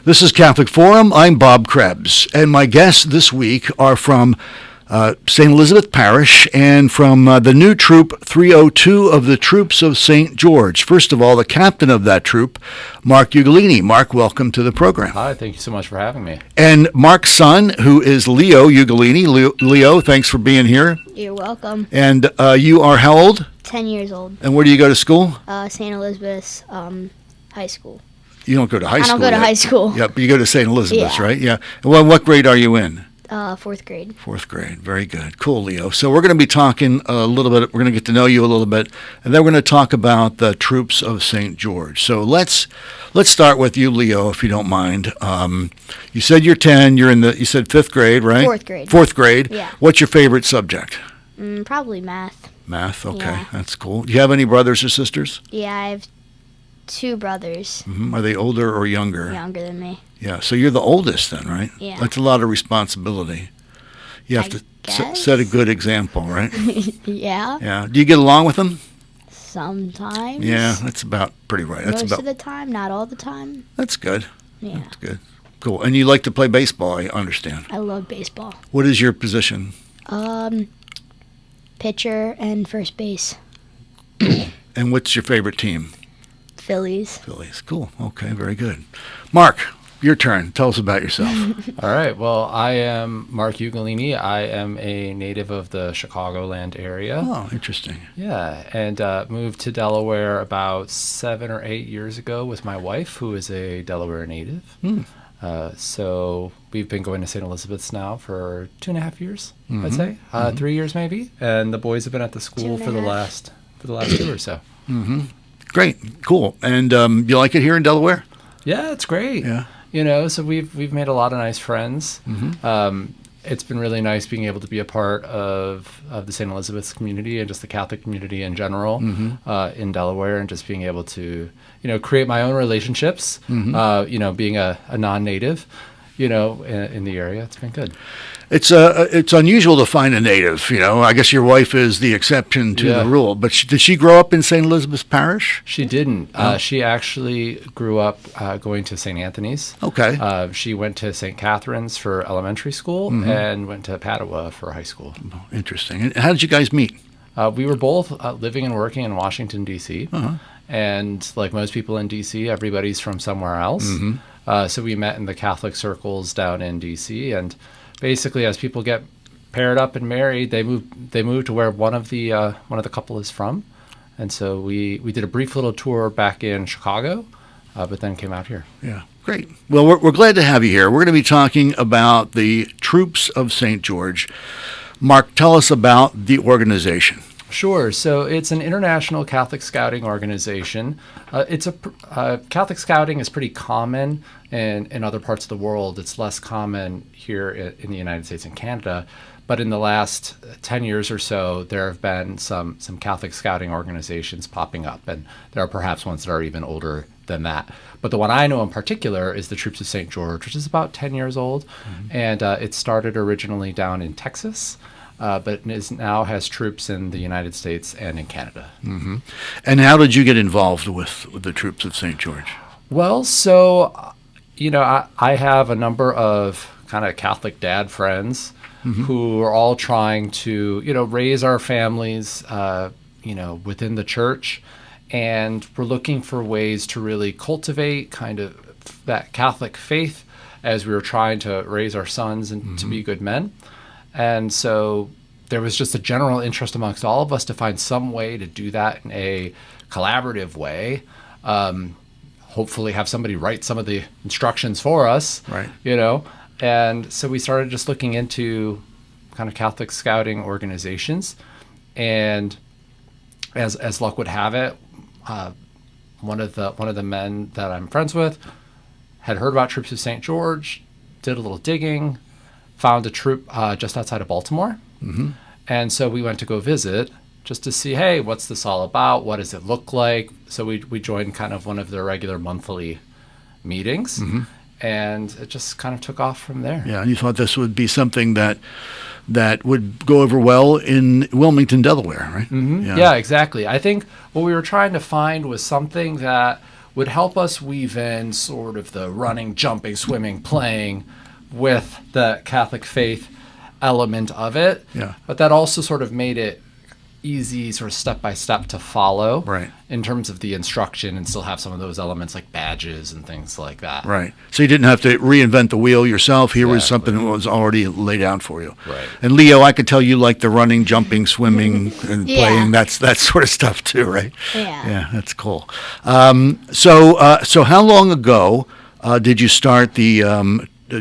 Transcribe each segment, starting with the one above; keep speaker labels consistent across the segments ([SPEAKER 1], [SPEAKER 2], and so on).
[SPEAKER 1] This is Catholic Forum. I'm Bob Krebs, and my guests this week are from St. Elizabeth Parish and from the new Troop 302 of the Troops of St. George. First of all, the captain of that troop, Mark Ugolini. Mark, welcome to the program.
[SPEAKER 2] Hi, thank you so much for having me.
[SPEAKER 1] And Mark's son, who is Leo Ugolini. Leo, thanks for being here.
[SPEAKER 3] You're welcome.
[SPEAKER 1] And you are how old?
[SPEAKER 3] 10 years old.
[SPEAKER 1] And where do you go to school?
[SPEAKER 3] St. Elizabeth's high school.
[SPEAKER 1] You don't go to high school.
[SPEAKER 3] I don't go to high school.
[SPEAKER 1] Yeah, but you go to St. Elizabeth's,
[SPEAKER 3] Yeah.
[SPEAKER 1] right? Yeah. Well, what grade are you in?
[SPEAKER 3] Fourth grade.
[SPEAKER 1] Fourth grade. Very good. Cool, Leo. So we're going to be talking a little bit. We're going to get to know you a little bit, and then we're going to talk about the Troops of St. George. So let's start with you, Leo, if you don't mind. You said you're 10. You said fifth grade, right?
[SPEAKER 3] Fourth grade.
[SPEAKER 1] Fourth grade.
[SPEAKER 3] Yeah.
[SPEAKER 1] What's your favorite subject?
[SPEAKER 3] Probably math.
[SPEAKER 1] Math. Okay,
[SPEAKER 3] Yeah.
[SPEAKER 1] that's cool. Do you have any brothers or sisters?
[SPEAKER 3] Yeah, I have two brothers.
[SPEAKER 1] Are they older or younger?
[SPEAKER 3] Younger than me.
[SPEAKER 1] Yeah. So you're the oldest then, right?
[SPEAKER 3] Yeah.
[SPEAKER 1] That's a lot of responsibility. You have
[SPEAKER 3] I
[SPEAKER 1] to
[SPEAKER 3] guess.
[SPEAKER 1] set a good example, right?
[SPEAKER 3] Yeah.
[SPEAKER 1] Yeah. Do you get along with them?
[SPEAKER 3] Sometimes.
[SPEAKER 1] Yeah, that's about pretty right.
[SPEAKER 3] Most of the time, not all the time.
[SPEAKER 1] That's good.
[SPEAKER 3] Yeah.
[SPEAKER 1] That's good. Cool. And you like to play baseball, I understand.
[SPEAKER 3] I love baseball.
[SPEAKER 1] What is your position?
[SPEAKER 3] Pitcher and first base.
[SPEAKER 1] And what's your favorite team?
[SPEAKER 3] Phillies.
[SPEAKER 1] Phillies. Cool. Okay, very good. Mark, your turn. Tell us about yourself.
[SPEAKER 2] All right. Well, I am Mark Ugolini. I am a native of the Chicagoland area.
[SPEAKER 1] Oh, interesting.
[SPEAKER 2] Yeah, and moved to Delaware about 7 or 8 years ago with my wife, who is a Delaware native. So we've been going to St. Elizabeth's now for 2.5 years, I'd say, 3 years maybe. And the boys have been at the school for the last 2 or so.
[SPEAKER 1] Great. Cool. And you like it here in Delaware?
[SPEAKER 2] Yeah, it's great.
[SPEAKER 1] Yeah.
[SPEAKER 2] You know, so we've made a lot of nice friends. It's been really nice being able to be a part of the St. Elizabeth's community and just the Catholic community in general in Delaware, and just being able to, create my own relationships, being a non-native, in the area. It's been good.
[SPEAKER 1] It's unusual to find a native. I guess your wife is the exception to the rule. But did she grow up in St. Elizabeth's Parish?
[SPEAKER 2] She didn't. She actually grew up going to St. Anthony's.
[SPEAKER 1] Okay.
[SPEAKER 2] She went to St. Catherine's for elementary school and went to Padua for high school.
[SPEAKER 1] Oh, interesting. And how did you guys meet?
[SPEAKER 2] We were both living and working in Washington, D.C. And like most people in D.C., everybody's from somewhere else. So we met in the Catholic circles down in D.C. And basically, as people get paired up and married, they move to where one of the couple is from. And so we did a brief little tour back in Chicago, but then came out here.
[SPEAKER 1] Yeah, great. Well, we're glad to have you here. We're going to be talking about the Troops of St. George. Mark, tell us about the organization.
[SPEAKER 2] Sure. So it's an international Catholic scouting organization. Catholic scouting is pretty common in other parts of the world. It's less common here in the United States and Canada. But in the last 10 years or so, there have been some Catholic scouting organizations popping up, and there are perhaps ones that are even older than that. But the one I know in particular is the Troops of St. George, which is about 10 years old, and it started originally down in Texas. But now has troops in the United States and in Canada.
[SPEAKER 1] And how did you get involved with the Troops of St. George?
[SPEAKER 2] Well, so, I have a number of kind of Catholic dad friends who are all trying to, raise our families, within the church. And we're looking for ways to really cultivate kind of that Catholic faith as we were trying to raise our sons and to be good men. And so there was just a general interest amongst all of us to find some way to do that in a collaborative way. Hopefully have somebody write some of the instructions for us,
[SPEAKER 1] right?
[SPEAKER 2] And so we started just looking into kind of Catholic scouting organizations. And as luck would have it, one of the men that I'm friends with had heard about Troops of St. George, did a little digging, found a troop just outside of Baltimore. And so we went to go visit just to see, hey, what's this all about? What does it look like? So we joined kind of one of their regular monthly meetings, and it just kind of took off from there.
[SPEAKER 1] Yeah, and you thought this would be something that would go over well in Wilmington, Delaware, right?
[SPEAKER 2] Yeah, exactly. I think what we were trying to find was something that would help us weave in sort of the running, jumping, swimming, playing with the Catholic faith element of it.
[SPEAKER 1] Yeah.
[SPEAKER 2] But that also sort of made it easy, sort of step by step to follow,
[SPEAKER 1] Right.
[SPEAKER 2] in terms of the instruction, and still have some of those elements like badges and things like that.
[SPEAKER 1] Right. So you didn't have to reinvent the wheel yourself. Here was
[SPEAKER 2] Exactly.
[SPEAKER 1] something that was already laid out for you.
[SPEAKER 2] Right.
[SPEAKER 1] And Leo, I could tell you like the running, jumping, swimming, and
[SPEAKER 3] Yeah.
[SPEAKER 1] playing. That sort of stuff too, right?
[SPEAKER 3] Yeah.
[SPEAKER 1] Yeah, that's cool. So how long ago did you start the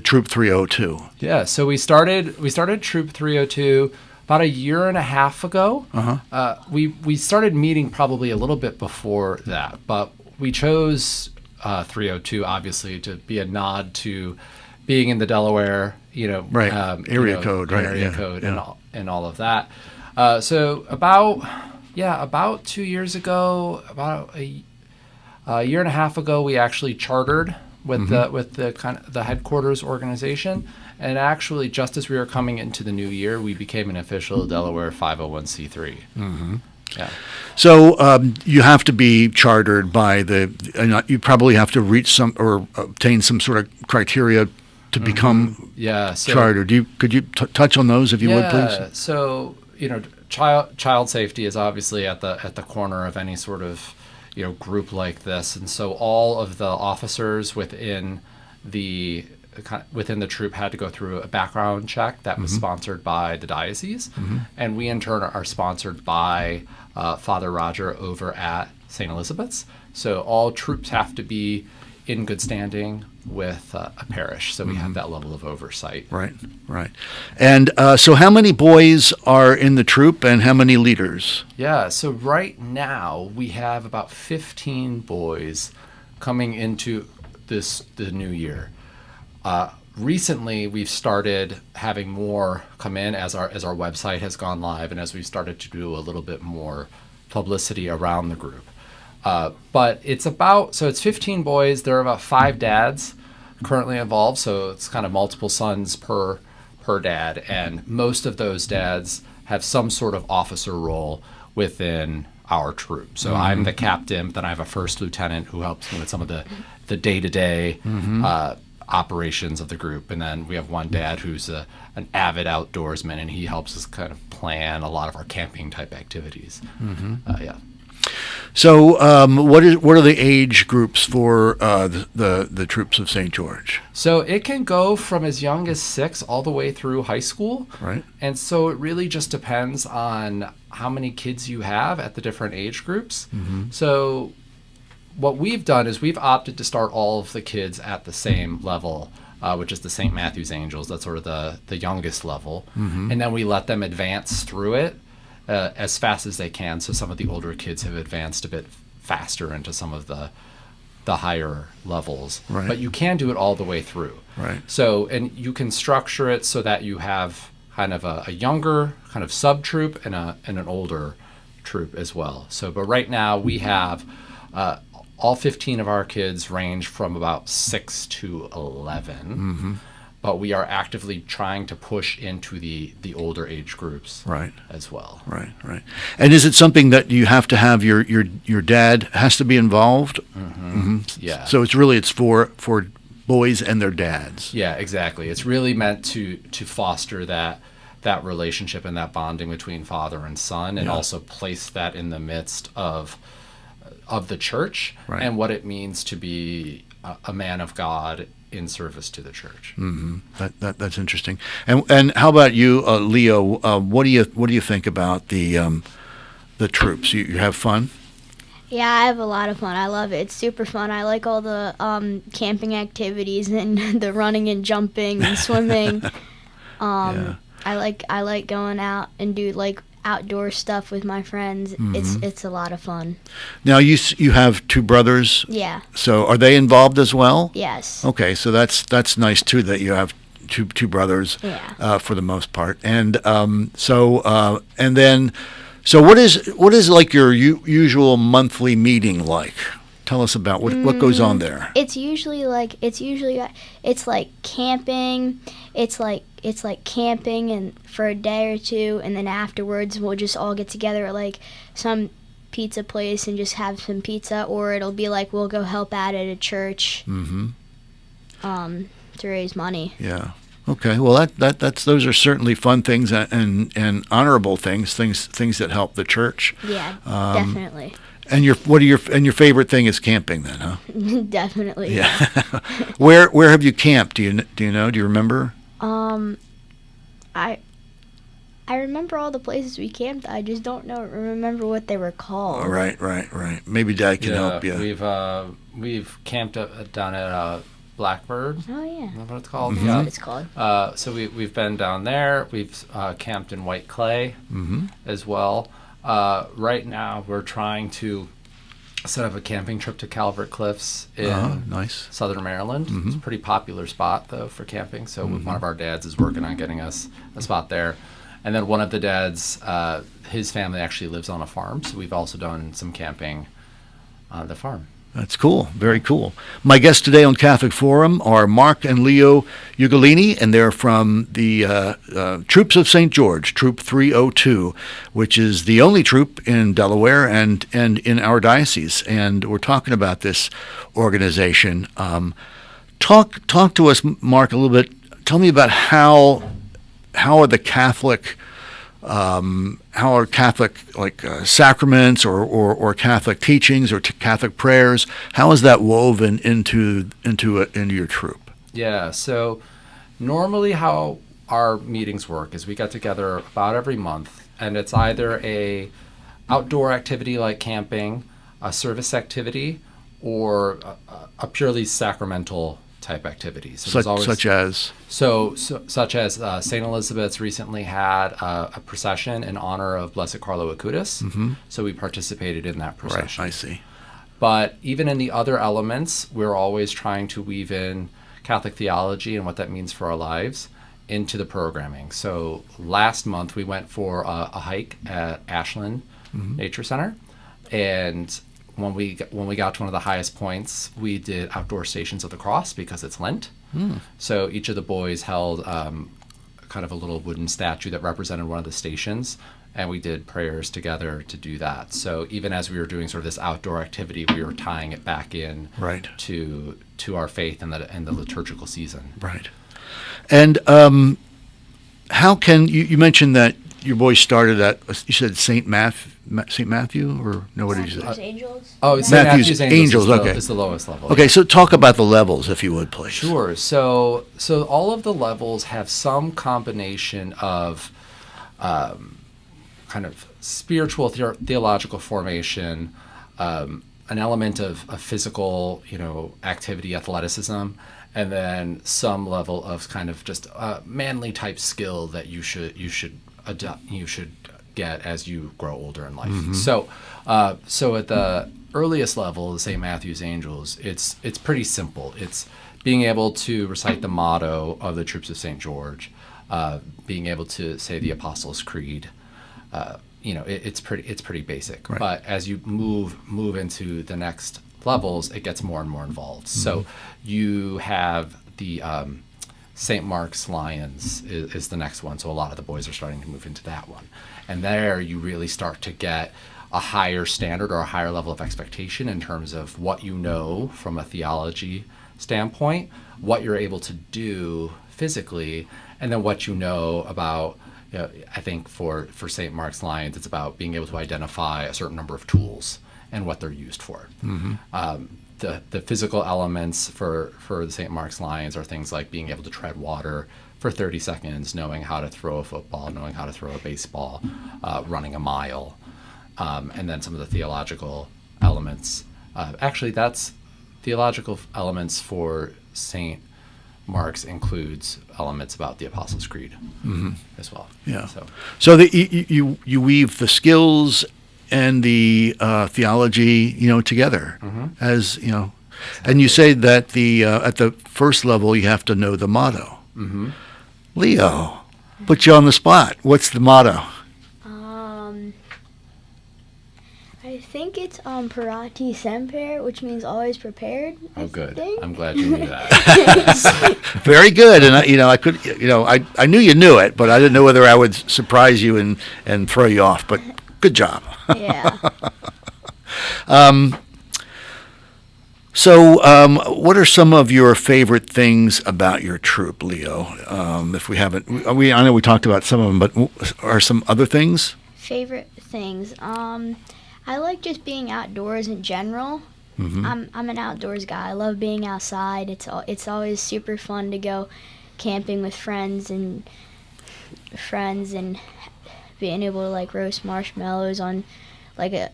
[SPEAKER 1] Troop 302?
[SPEAKER 2] Yeah, so we started Troop 302 about a year and a half ago. We started meeting probably a little bit before that, but we chose 302 obviously to be a nod to being in the Delaware,
[SPEAKER 1] Right. Area code, right,
[SPEAKER 2] area
[SPEAKER 1] yeah,
[SPEAKER 2] code,
[SPEAKER 1] yeah.
[SPEAKER 2] and all of that. So about 2 years ago, about a year and a half ago, we actually chartered with the kind of the headquarters organization. And actually, just as we were coming into the new year, we became an official Delaware 501c3. Yeah.
[SPEAKER 1] So you have to be chartered by you probably have to reach some or obtain some sort of criteria to become
[SPEAKER 2] Yeah. So,
[SPEAKER 1] chartered. Could you touch on those if you would, please?
[SPEAKER 2] So child safety is obviously at the corner of any sort of group like this, and so all of the officers within the troop had to go through a background check that was sponsored by the diocese, and we in turn are sponsored by Father Roger over at St. Elizabeth's. So all troops have to be in good standing with a parish, so we have that level of oversight.
[SPEAKER 1] Right, right. And so how many boys are in the troop and how many leaders?
[SPEAKER 2] Yeah, so right now we have about 15 boys coming into the new year. Recently, we've started having more come in as our website has gone live and as we've started to do a little bit more publicity around the group. But it's 15 boys. There are about 5 dads currently involved, so it's kind of multiple sons per dad, and most of those dads have some sort of officer role within our troop. So I'm the captain, but then I have a first lieutenant who helps me with some of the day-to-day operations of the group, and then we have one dad who's an avid outdoorsman, and he helps us kind of plan a lot of our camping type activities. Yeah.
[SPEAKER 1] So what are the age groups for the troops of St. George?
[SPEAKER 2] So it can go from as young as 6 all the way through high school.
[SPEAKER 1] Right.
[SPEAKER 2] And so it really just depends on how many kids you have at the different age groups. So what we've done is we've opted to start all of the kids at the same level, which is the St. Matthew's Angels. That's sort of the youngest level. And then we let them advance through it as fast as they can. So some of the older kids have advanced a bit faster into some of the higher levels.
[SPEAKER 1] Right.
[SPEAKER 2] But you can do it all the way through.
[SPEAKER 1] Right.
[SPEAKER 2] So, and you can structure it so that you have kind of a younger kind of sub troop and an older troop as well. So, but right now we have all 15 of our kids range from about 6 to 11. But we are actively trying to push into the older age groups
[SPEAKER 1] Right.
[SPEAKER 2] as well.
[SPEAKER 1] Right, right. And is it something that you have to have your dad has to be involved?
[SPEAKER 2] Yeah.
[SPEAKER 1] So it's for boys and their dads.
[SPEAKER 2] Yeah, exactly. It's really meant to foster that relationship and that bonding between father and son, and also place that in the midst of the church
[SPEAKER 1] Right.
[SPEAKER 2] and what it means to be a man of God in service to the church.
[SPEAKER 1] That's interesting. And how about you, Leo? What do you think about the troops? You have fun?
[SPEAKER 3] Yeah, I have a lot of fun. I love it. It's super fun. I like all the camping activities and the running and jumping and swimming.
[SPEAKER 1] Yeah.
[SPEAKER 3] I like going out and do like outdoor stuff with my friends. It's a lot of fun.
[SPEAKER 1] Now you have 2 brothers.
[SPEAKER 3] Yeah.
[SPEAKER 1] So are they involved as well?
[SPEAKER 3] Yes.
[SPEAKER 1] Okay, so that's nice too that you have two brothers.
[SPEAKER 3] Yeah.
[SPEAKER 1] For the most part, and so what is like your usual monthly meeting like? Tell us about what goes on there.
[SPEAKER 3] It's usually like camping. It's like camping and for a day or two, and then afterwards we'll just all get together at like some pizza place and just have some pizza, or it'll be like we'll go help out at a church to raise money.
[SPEAKER 1] Yeah. Okay. Well, that's those are certainly fun things and honorable things that help the church.
[SPEAKER 3] Yeah, definitely.
[SPEAKER 1] And your favorite thing is camping then, huh?
[SPEAKER 3] Definitely.
[SPEAKER 1] Yeah. Where have you camped? Do you know? Do you remember?
[SPEAKER 3] I remember all the places we camped. I just don't remember what they were called.
[SPEAKER 1] Oh, right. Maybe Dad can help you.
[SPEAKER 2] We've camped down at Blackbird.
[SPEAKER 3] Oh yeah.
[SPEAKER 2] Is that what it's called?
[SPEAKER 3] That's what it's called.
[SPEAKER 2] So we've been down there. We've camped in White Clay as well. Right now we're trying to set up a camping trip to Calvert Cliffs in
[SPEAKER 1] nice.
[SPEAKER 2] Southern Maryland. It's a pretty popular spot though for camping. So one of our dads is working on getting us a spot there. And then one of the dads, his family actually lives on a farm, so we've also done some camping on the farm.
[SPEAKER 1] That's cool. Very cool. My guests today on Catholic Forum are Mark and Leo Ugolini, and they're from the Troops of St. George, Troop 302, which is the only troop in Delaware and in our diocese. And we're talking about this organization. Talk to us, Mark, a little bit. Tell me about how are the Catholic sacraments or Catholic teachings or Catholic prayers? How is that woven into your troop?
[SPEAKER 2] Yeah. So normally, how our meetings work is we get together about every month, and it's either a outdoor activity like camping, a service activity, or a purely sacramental type activity. So such as St. Elizabeth's recently had a procession in honor of Blessed Carlo Acutis. So we participated in that procession.
[SPEAKER 1] Right, I see.
[SPEAKER 2] But even in the other elements, we're always trying to weave in Catholic theology and what that means for our lives into the programming. So last month we went for a hike at Ashland Nature Center, and when we got to one of the highest points, we did outdoor Stations of the Cross because it's Lent. So each of the boys held kind of a little wooden statue that represented one of the stations, and we did prayers together to do that. So even as we were doing sort of this outdoor activity, we were tying it back in to our faith and the liturgical season. Right.
[SPEAKER 1] And how can you mentioned that your boys started at, you said St. Matthew, or no, what did you say?
[SPEAKER 3] Angels.
[SPEAKER 2] Oh, St.
[SPEAKER 1] Matthew's Angels, okay.
[SPEAKER 2] Is the lowest level.
[SPEAKER 1] Okay, so talk about the levels, if you would, please.
[SPEAKER 2] Sure. So all of the levels have some combination of kind of spiritual theological formation, an element of physical, activity, athleticism, and then some level of kind of just manly type skill that you should get as you grow older in life. So at the earliest level, the St. Matthew's Angels, it's pretty simple. It's being able to recite the motto of the Troops of St. George, being able to say the Apostles' Creed. It's pretty basic. Right. But as you move into the next levels, it gets more and more involved. So you have the St. Mark's Lions is the next one. So a lot of the boys are starting to move into that one. And there you really start to get a higher standard or a higher level of expectation in terms of what you know from a theology standpoint, what you're able to do physically, and then what you know about, I think for St. Mark's Lions, it's about being able to identify a certain number of tools and what they're used for. The physical elements for the St. Mark's Lions are things like being able to tread water for 30 seconds, knowing how to throw a football, knowing how to throw a baseball, running a mile, and then some of the theological elements. Actually, that's theological elements for St. Mark's includes elements about the Apostles' Creed as well.
[SPEAKER 1] Yeah. So you weave the skills and the theology, together, as Exactly. And you say that at the first level you have to know the motto. Leo, put you on the spot. What's the motto?
[SPEAKER 3] I think it's Parati Semper, which means always prepared.
[SPEAKER 2] Oh, good. I'm glad you knew that.
[SPEAKER 1] Very good. And I knew you knew it, but I didn't know whether I would surprise you and throw you off. But good job.
[SPEAKER 3] Yeah.
[SPEAKER 1] What are some of your favorite things about your troop, Leo? If we haven't, I know we talked about some of them, but are some other things?
[SPEAKER 3] Favorite things. I like just being outdoors in general. I'm an outdoors guy. I love being outside. It's always super fun to go camping with friends and being able to like roast marshmallows on like a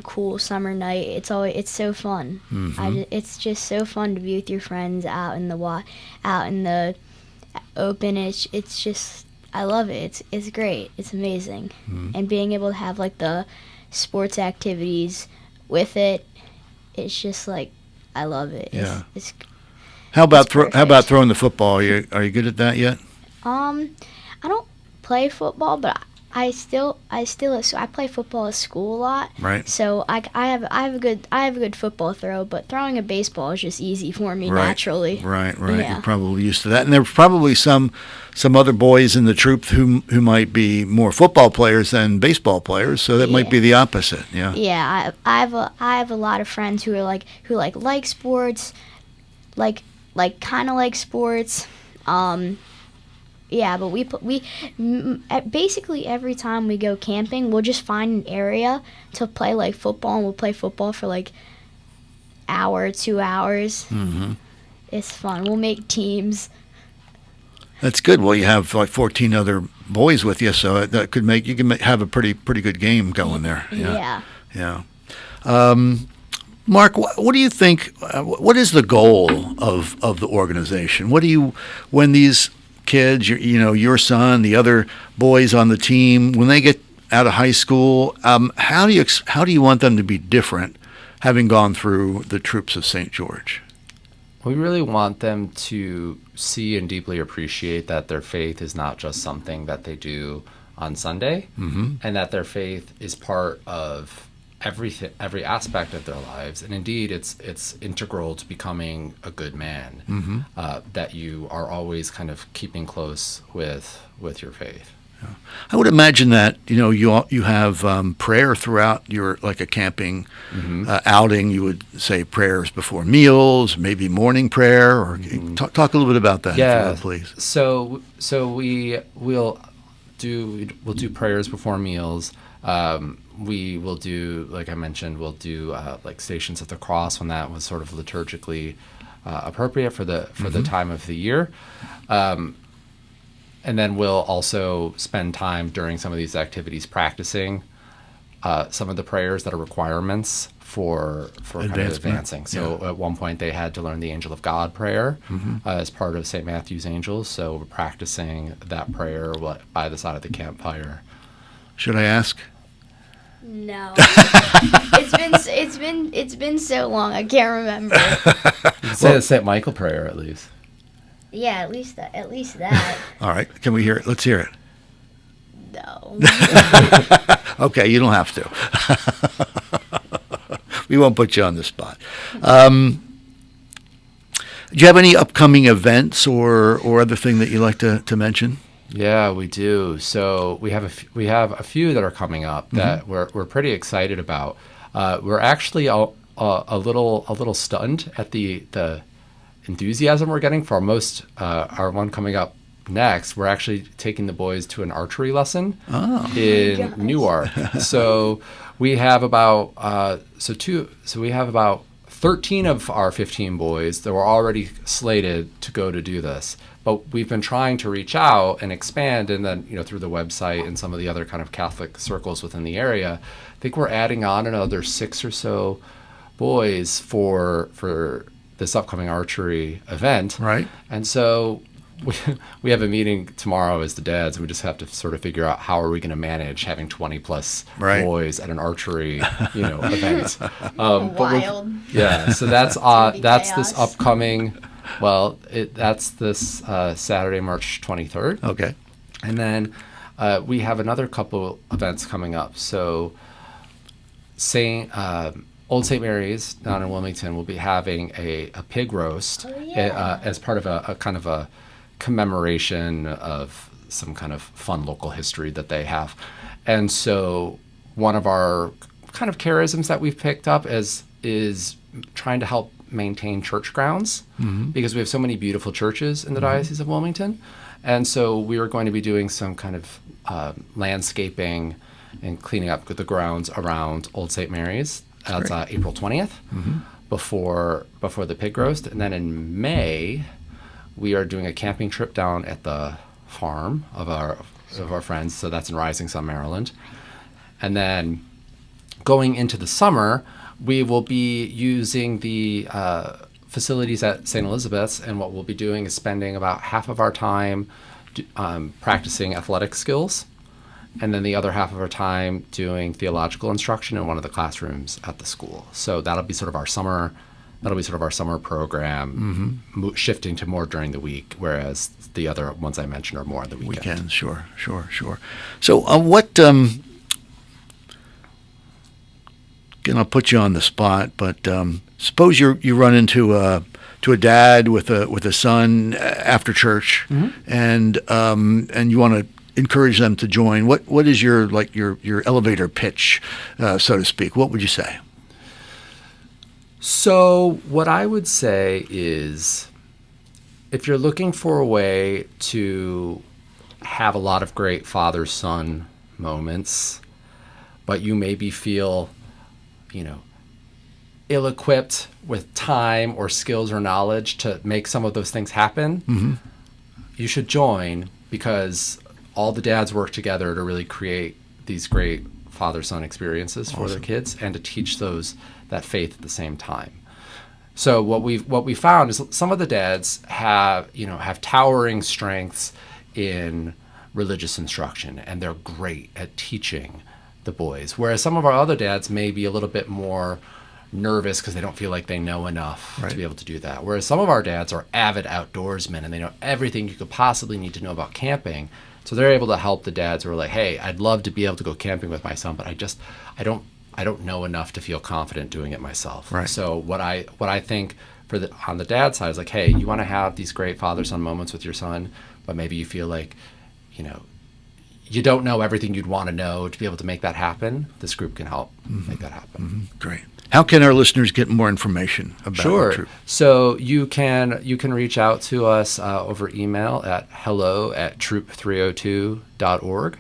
[SPEAKER 3] cool summer night. It's so fun. It's just so fun to be with your friends out in the open. It's just, I love it. It's great. It's amazing. And being able to have like the sports activities with it, it's just like, I love it.
[SPEAKER 1] Yeah.
[SPEAKER 3] How
[SPEAKER 1] about throwing the football? Are you good at that yet?
[SPEAKER 3] I don't play football, but I play football at school a lot.
[SPEAKER 1] Right.
[SPEAKER 3] So I have a good football throw, but throwing a baseball is just easy for me naturally.
[SPEAKER 1] Right.
[SPEAKER 3] Yeah.
[SPEAKER 1] You're probably used to that, and there's probably some other boys in the troop who might be more football players than baseball players, so that might be the opposite. Yeah.
[SPEAKER 3] Yeah, I have a lot of friends who like sports, kind of like sports. Yeah, but basically every time we go camping, we'll just find an area to play like football, and we'll play football for like hour, 2 hours. It's fun. We'll make teams.
[SPEAKER 1] That's good. Well, you have like 14 other boys with you, so that could you can have a pretty good game going there. Yeah. Mark, what do you think? What is the goal of the organization? When these kids, your son, the other boys on the team, when they get out of high school, how do you want them to be different, having gone through the troops of St. George?
[SPEAKER 2] We really want them to see and deeply appreciate that their faith is not just something that they do on Sunday, and that their faith is part of every aspect of their lives, and indeed it's integral to becoming a good man. That you are always kind of keeping close with your faith.
[SPEAKER 1] I would imagine that you have prayer throughout your, like a camping outing. You would say prayers before meals, maybe morning prayer, or talk a little bit about that, if you would, please.
[SPEAKER 2] So we'll do prayers before meals. We will do, like I mentioned, we'll do like Stations of the Cross when that was sort of liturgically appropriate for the time of the year. And then we'll also spend time during some of these activities practicing some of the prayers that are requirements for kind of advancing. So at one point they had to learn the Angel of God prayer as part of St. Matthew's Angels. So we're practicing that prayer by the side of the campfire.
[SPEAKER 1] Should I ask?
[SPEAKER 3] No. It's been so long, I can't remember.
[SPEAKER 2] You can say the St. Michael prayer at least.
[SPEAKER 3] Yeah, at least that.
[SPEAKER 1] All right. Can we hear it? Let's hear it.
[SPEAKER 3] No.
[SPEAKER 1] Okay, you don't have to. We won't put you on the spot. Do you have any upcoming events or other thing that you'd like to mention?
[SPEAKER 2] Yeah, we do. So we have a few that are coming up that we're pretty excited about. We're actually a little stunned at the enthusiasm we're getting for our one coming up next. We're actually taking the boys to an archery lesson in Newark. So we have about 13 of our 15 boys that were already slated to go to do this. But we've been trying to reach out and expand, and then through the website and some of the other kind of Catholic circles within the area, I think we're adding on another 6 or so boys for this upcoming archery event.
[SPEAKER 1] Right.
[SPEAKER 2] And so we have a meeting tomorrow as the dads, and we just have to sort of figure out how are we going to manage having 20 plus boys at an archery event.
[SPEAKER 3] Wild.
[SPEAKER 2] So that's this upcoming. Well, that's this Saturday, March 23rd.
[SPEAKER 1] Okay.
[SPEAKER 2] And then we have another couple events coming up. So Old St. Mary's down in Wilmington will be having a pig roast as part of a kind of a commemoration of some kind of fun local history that they have. And so one of our kind of charisms that we've picked up is trying to help maintain church grounds, because we have so many beautiful churches in the Diocese of Wilmington. And so we are going to be doing some kind of landscaping and cleaning up the grounds around Old St. Mary's. That's April 20th, before the pig roast. And then in May, we are doing a camping trip down at the farm of our friends. So that's in Rising Sun, Maryland. And then going into the summer, we will be using the facilities at St. Elizabeth's, and what we'll be doing is spending about half of our time practicing athletic skills, and then the other half of our time doing theological instruction in one of the classrooms at the school. So that'll be sort of our summer program, shifting to more during the week, whereas the other ones I mentioned are more on the weekend.
[SPEAKER 1] Weekends, sure. So what? Again, I'll put you on the spot, but suppose you run into a dad with a son after church, and you want to encourage them to join. What is your elevator pitch, so to speak? What would you say?
[SPEAKER 2] So what I would say is, if you're looking for a way to have a lot of great father-son moments, but you maybe feel ill-equipped with time or skills or knowledge to make some of those things happen, you should join, because all the dads work together to really create these great father-son experiences for their kids, and to teach that faith at the same time. So what we found is some of the dads have towering strengths in religious instruction, and they're great at teaching the boys, whereas some of our other dads may be a little bit more nervous because they don't feel like they know enough to be able to do that. Whereas some of our dads are avid outdoorsmen, and they know everything you could possibly need to know about camping. So they're able to help the dads who are like, hey, I'd love to be able to go camping with my son, but I don't know enough to feel confident doing it myself. Right. So what I think on the dad side is like, hey, you want to have these great father-son moments with your son, but maybe you feel like, you don't know everything you'd want to know to be able to make that happen. This group can help make that happen.
[SPEAKER 1] Great. How can our listeners get more information about the troop?
[SPEAKER 2] So you can reach out to us over email at hello@troop302.org.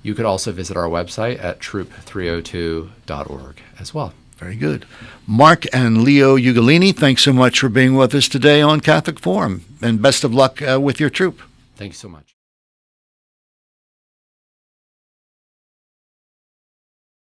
[SPEAKER 2] You could also visit our website at troop302.org as well.
[SPEAKER 1] Very good. Mark and Leo Ugolini, thanks so much for being with us today on Catholic Forum, and best of luck with your troop.
[SPEAKER 2] Thank you so much.